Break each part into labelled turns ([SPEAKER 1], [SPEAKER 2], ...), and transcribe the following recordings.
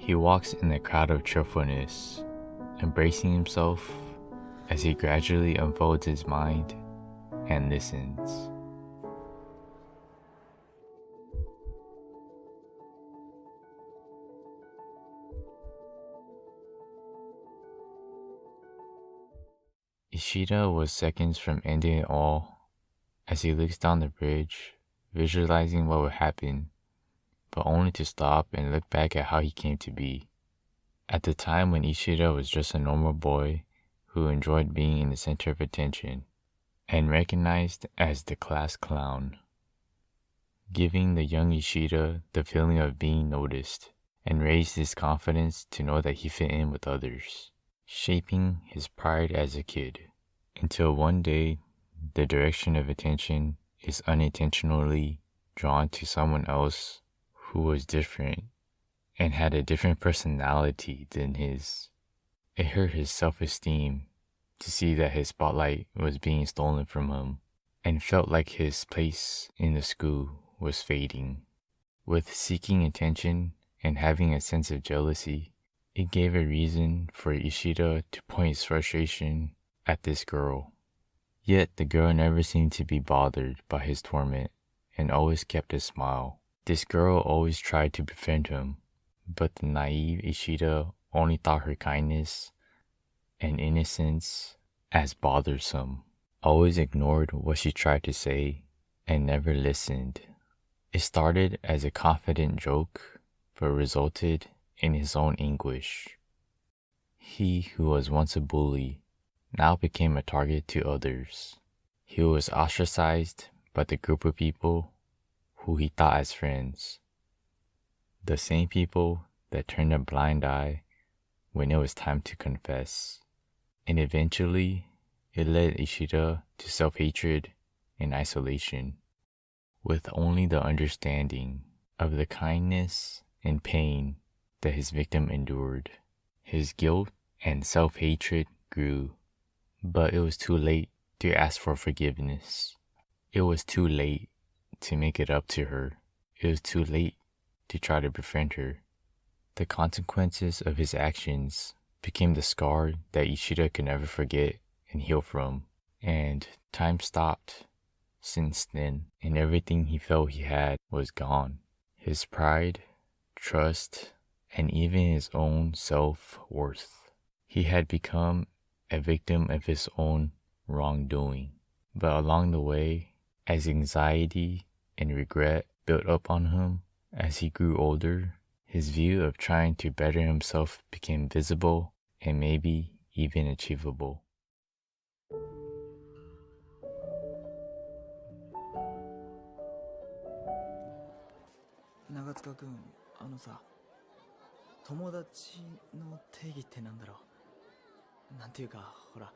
[SPEAKER 1] He walks in a crowd of cheerfulness, embracing himself as he gradually unfolds his mind and listens. Ishida was seconds from ending it all as he looks down the bridge, visualizing what would happen, but only to stop and look back at how he came to be. At the time when Ishida was just a normal boy who enjoyed being in the center of attention and recognized as the class clown, giving the young Ishida the feeling of being noticed and raised his confidence to know that he fit in with others, shaping his pride as a kid, until one day the direction of attention is unintentionally drawn to someone else who was different and had a different personality than his. It hurt his self-esteem to see that his spotlight was being stolen from him and felt like his place in the school was fading. With seeking attention and having a sense of jealousy, it gave a reason for Ishida to point his frustration at this girl. Yet the girl never seemed to be bothered by his torment and always kept a smile. This girl always tried to befriend him, but the naive Ishida only thought her kindness and innocence as bothersome, always ignored what she tried to say, and never listened. It started as a confident joke, but resulted in his own anguish. He who was once a bully now became a target to others. He was ostracized by the group of people who he thought as friends, the same people that turned a blind eye when it was time to confess. And eventually, it led Ishida to self-hatred and isolation, with only the understanding of the kindness and pain that his victim endured. His guilt and self-hatred grew, but it was too late to ask for forgiveness. It was too late to make it up to her. It was too late to try to befriend her. The consequences of his actions became the scar that Ishida could never forget and heal from, and time stopped since then, and everything he felt he had was gone. His pride, trust, and even his own self-worth. He had become a victim of his own wrongdoing. But along the way, as anxiety and regret built up on him as he grew older, his view of trying to better himself became visible and maybe even achievable.
[SPEAKER 2] 長塚君、さ、友達の定義ってなんだろう。なんていうか、ほら、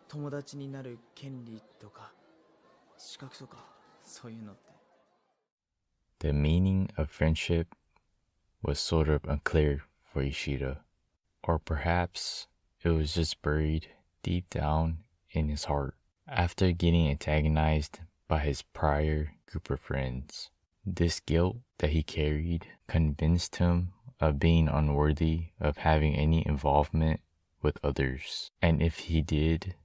[SPEAKER 2] 友達になる権利とか資格とかそういうのって。
[SPEAKER 1] The meaning of friendship was sort of unclear for Ishida, or perhaps it was just buried deep down in his heart after getting antagonized by his prior group of friends. This guilt that he carried convinced him of being unworthy of having any involvement with others, and if he did,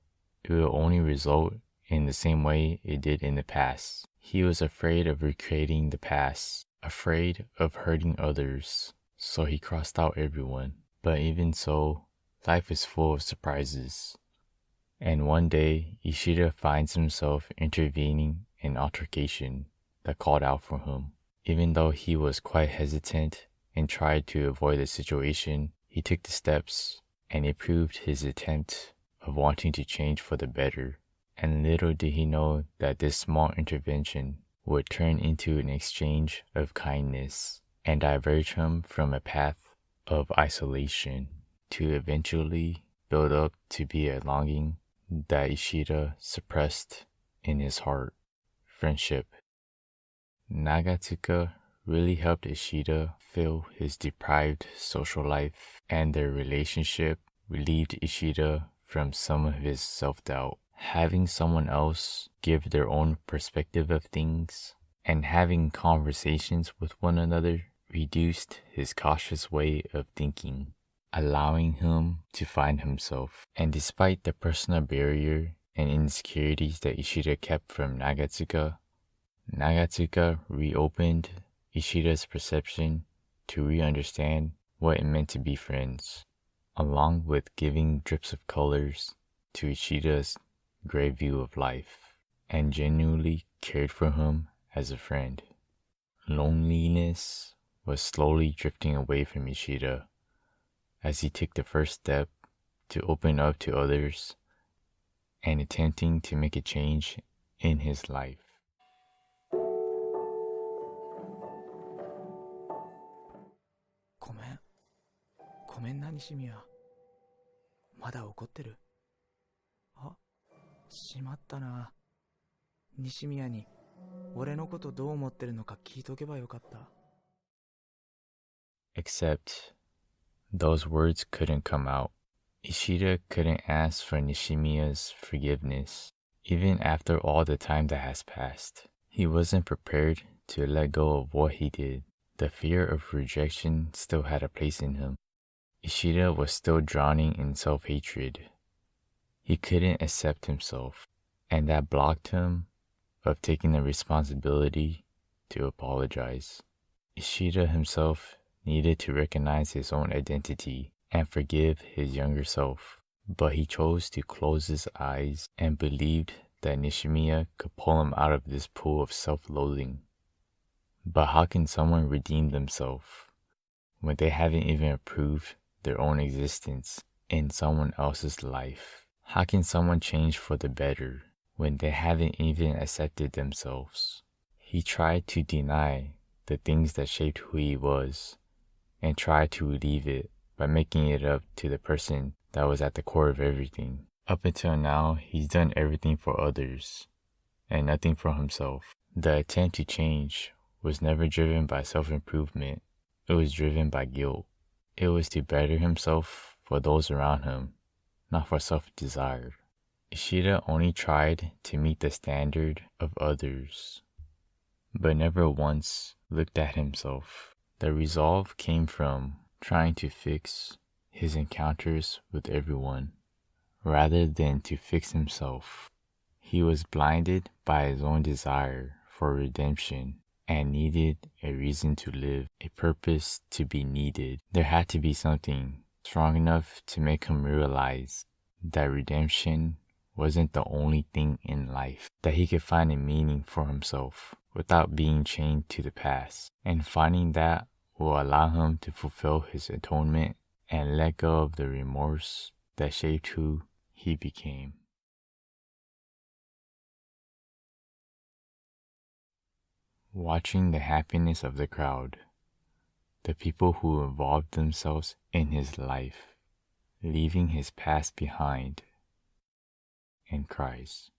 [SPEAKER 1] it would only result in the same way it did in the past. He was afraid of recreating the past, afraid of hurting others, so he crossed out everyone. But even so, life is full of surprises. And one day, Ishida finds himself intervening in altercation that called out for him. Even though he was quite hesitant and tried to avoid the situation, he took the steps, and it proved his attempt of wanting to change for the better. And little did he know that this small intervention would turn into an exchange of kindness and diverge him from a path of isolation to eventually build up to be a longing that Ishida suppressed in his heart: friendship. Nagatsuka really helped Ishida fill his deprived social life, and their relationship relieved Ishida from some of his self-doubt. Having someone else give their own perspective of things and having conversations with one another reduced his cautious way of thinking, allowing him to find himself. And despite the personal barrier and insecurities that Ishida kept from Nagatsuka, Nagatsuka reopened Ishida's perception to re-understand what it meant to be friends, along with giving drips of colors to Ishida's gray view of life, and genuinely cared for him as a friend. Loneliness was slowly drifting away from Ishida as he took the first step to open up to others and attempting to make a change in his life.
[SPEAKER 2] ごめんな西宮。まだ怒ってる？あ、しまったな。西宮に俺のことどう思ってるのか聞いとけばよかった。
[SPEAKER 1] Except those words couldn't come out. Ishida couldn't ask for Nishimiya's forgiveness, even after all the time that has passed. He wasn't prepared to let go of what he did. The fear of rejection still had a place in him. Ishida was still drowning in self-hatred. He couldn't accept himself, and that blocked him of taking the responsibility to apologize. Ishida himself needed to recognize his own identity and forgive his younger self, but he chose to close his eyes and believed that Nishimiya could pull him out of this pool of self-loathing. But how can someone redeem themselves when they haven't even approved their own existence in someone else's life? How can someone change for the better when they haven't even accepted themselves? He tried to deny the things that shaped who he was and tried to relieve it by making it up to the person that was at the core of everything. Up until now, he's done everything for others and nothing for himself. The attempt to change was never driven by self-improvement. It was driven by guilt. It was to better himself for those around him, not for self-desire. Ishida only tried to meet the standard of others, but never once looked at himself. The resolve came from trying to fix his encounters with everyone, rather than to fix himself. He was blinded by his own desire for redemption and needed a reason to live, a purpose to be needed. There had to be something strong enough to make him realize that redemption wasn't the only thing in life, that he could find a meaning for himself without being chained to the past. And finding that will allow him to fulfill his atonement and let go of the remorse that shaped who he became. Watching the happiness of the crowd, the people who involved themselves in his life, leaving his past behind, and cries.